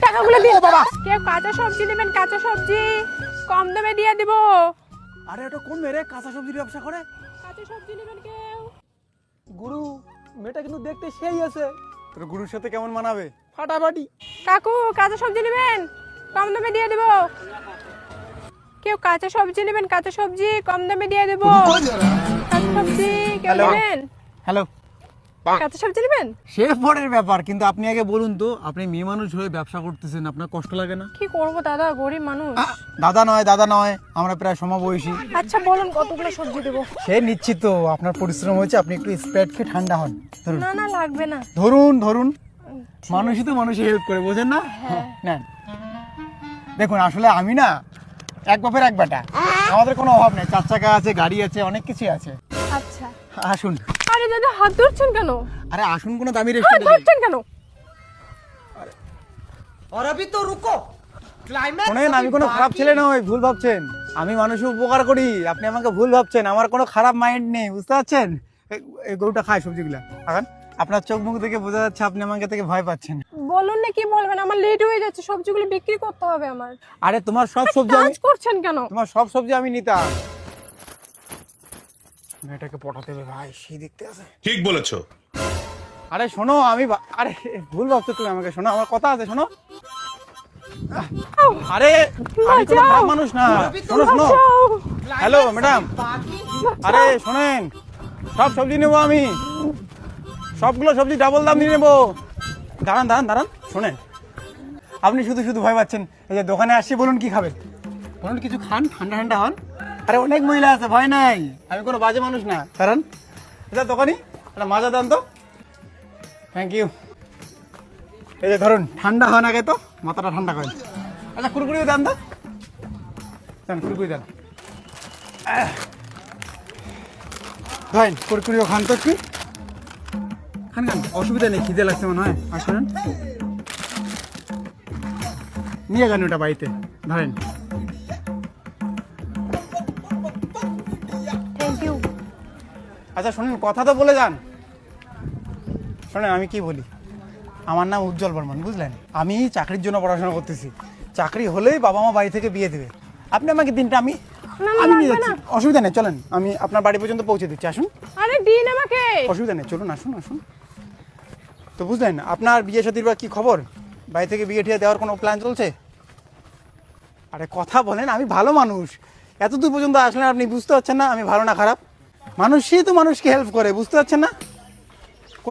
টাকাগুলো দিয়ে বাবা। কেউ কাঁচা সবজি নেবেন? কাঁচা সবজি কম দামে দিয়ে দিব। আরে এটা কোন মেয়ে রে কাঁচা সবজির ব্যবসা করে? কাঁচা সবজি নেবেন কেউ? গুরু, মেয়েটা কিন্তু দেখতে সেই আছে। তোর গুরুর সাথে কেমন মানাবে? ফাটাফাটি। কাকু কাঁচা সবজি নেবেন? কম দামে দিয়ে দেব। কেউ কাঁচা সবজি নেবেন? কাঁচা সবজি কম দামে দিয়ে দেব। কাঁচা সবজি কেউ হ্যালো। নেবেন? হ্যালো। কাঁচা সবজি নেবেন? সে পরের ব্যাপার, কিন্তু আপনি আগে বলুন তো, আপনি মেয়ে মানুষ হয়ে ব্যবসা করতেছেন, আপনার কষ্ট লাগে না? কি করব দাদা, গরিব মানুষ। দাদা নয়, আমরা প্রায় সমবয়সী। আচ্ছা বলুন কতগুলো সবজি দেব? সে নিশ্চিত তো, আপনার পরিশ্রম হয়েছে, আপনি একটু স্প্রাইট খেয়ে ঠান্ডা হন। ধরুন না না লাগবে না। ধরুন। মানুষই তো মানুষই হেল্প করে, বোঝেন না? নেন। দেখুন আসলে আমি না এক বাপের এক বেটা, আমাদের কোনো অভাব নেই, 4 চাকা আছে, গাড়ি আছে, অনেক কিছু আছে। আচ্ছা। আসুন। আরে দাদা হাত ধরছেন কেন? আরে আসুন, কোনো দামি হাত রেস্টুরেন্টে। ধরছেন কেন? और अभी तो रुको क्लाइमैक्स শোনেন, আমি কোনো খারাপ ছেলে নই, ভুল ভাবছেন। আমি মানুষের উপকার করি, আপনি আমাকে ভুল ভাবছেন। আমার কোনো খারাপ মাইন্ড নেই, বুঝতে পারছেন? এই গরুটা খায় সবজিগুলা। এখন আপনার চোখ মুখ দেখে বোঝা যাচ্ছে আপনি আমাকে থেকে ভয় পাচ্ছেন। বলুন না কি বলবেন, আমার লেট হয়ে যাচ্ছে, সবজিগুলো বিক্রি করতে হবে আমার। আরে তোমার সব সবজি আমি কাজ করছেন কেন? আমি নিতাম। মেয়েটাকে পটাতে হবে ভাই, সেই দেখতে আছে। ঠিক বলেছো। আরে শোনো, আরে ভুল ভাবছো তুমি আমাকে, শোনো আমার কথা আছে, শোনো। আরে আমি কোনো খারাপ মানুষ না, শোনো। বাঁচাও। হ্যালো ম্যাডাম, আরে শোনেন, সব সবজি নেবো আমি, সবগুলো সবজি ডাবল দাম দিয়ে নেবো। দাঁড়ান, শোনেন, আপনি শুধু ভয় পাচ্ছেন। এই যে দোকানে আসছি, বলুন কি খাবেন, বলুন কিছু খান, ঠান্ডা হন। আরে অনেক মহিলা আছে, ভয় নাই, আমি কোনো বাজে মানুষ না। দাঁড়ান, এটা দোকানি, একটা মাজা দেন তো। Thank you. এই যে ধরুন, ঠান্ডা হন আগে তো, মাথাটা ঠান্ডা করেন। আচ্ছা কুরকুরিও দেন তো, কুরকুরি দেন। ধরেন কুরকুরিও খান তো একটু, খান, অসুবিধা নেই, খিদে লাগছে মনে হয়। আর শোনেন, নিয়ে যান ওটা বাড়িতে, ধরেন। Thank you. আচ্ছা শোনেন, কথা তো বলে যান। শোনেন আমি কি বলি, আমার নাম উজ্জ্বল বর্মন, বুঝলেন? আমি চাকরির জন্য পড়াশোনা করতেছি, চাকরি হলেই বাবা মা বাড়ি থেকে বিয়ে দেবে। আপনি আমাকে দিনটা আমি নিয়ে যাচ্ছি, অসুবিধা নেই, চলেন, আমি আপনার বাড়ি পর্যন্ত পৌঁছে দিচ্ছি, আসুন। আরে দিন আমাকে। অসুবিধা নেই, চলুন, আসুন। তো বুঝলেন, আপনার বিয়ে সাথীর বা কি খবর? বাড়ি থেকে বিয়ে ঠিয়ে দেওয়ার কোনো প্ল্যান চলছে? আরে কথা বলেন, আমি ভালো মানুষ, এত দূর পর্যন্ত আসলেন, আপনি বুঝতে পারছেন না আমি ভালো না খারাপ? মানুষই তো মানুষকে হেল্প করে, বুঝতে পারছেন না?